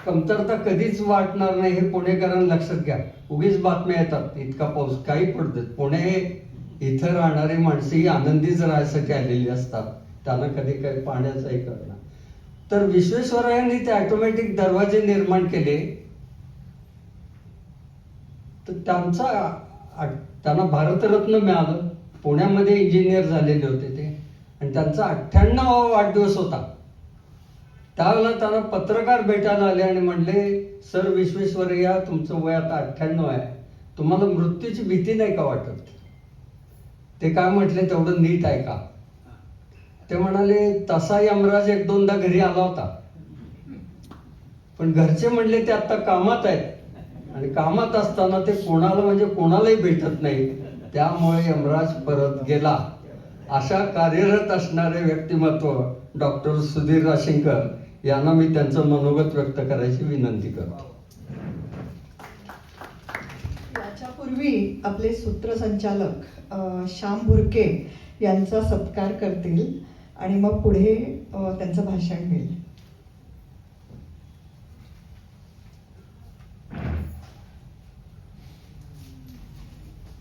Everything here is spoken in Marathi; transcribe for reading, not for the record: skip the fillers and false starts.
कमतरता कधीच वाटणार नाही हे पुणेकरांना लक्षात घ्या. उगीच बातम्या येतात इतका पाऊस, काही पडतात. पुणे इथं राहणारी माणसं ही आनंदीच राहायसाठी आलेली असतात, त्यांना कधी काही पाण्याचाही कळणार. तर विश्वेश्वरय्यांनी ते ऑटोमॅटिक दरवाजे निर्माण केले. तर त्यांना भारतरत्न मिळालं. पुण्यामध्ये इंजिनियर झालेले होते ते, आणि त्यांचा 98वा वाढदिवस होता. त्यावेळेला त्यांना पत्रकार भेटायला आले आणि म्हणले, सर विश्वेश्वरय्या, तुमचं वय आता 98 आहे, तुम्हाला मृत्यूची भीती नाही का वाटत? ते काय म्हटले, तेवढं नीट आहे का? ते म्हणाले, तसा यमराज एक दोनदा घरी आला होता, पण घरचे म्हणले ते आता कामात आहेत, आणि कामात असताना ते कोणालाही भेटत नाही, त्यामुळे यमराज परत गेला. अशा कार्यरत असणारे व्यक्तिमत्व डॉक्टर सुधीर राशींकर यांना मी त्यांचं मनोगत व्यक्त करायची विनंती करतो. याच्यापूर्वी आपले सूत्रसंचालक श्याम भुरके यांचा सत्कार करतील आणि मग पुढे त्यांचं भाषण होईल.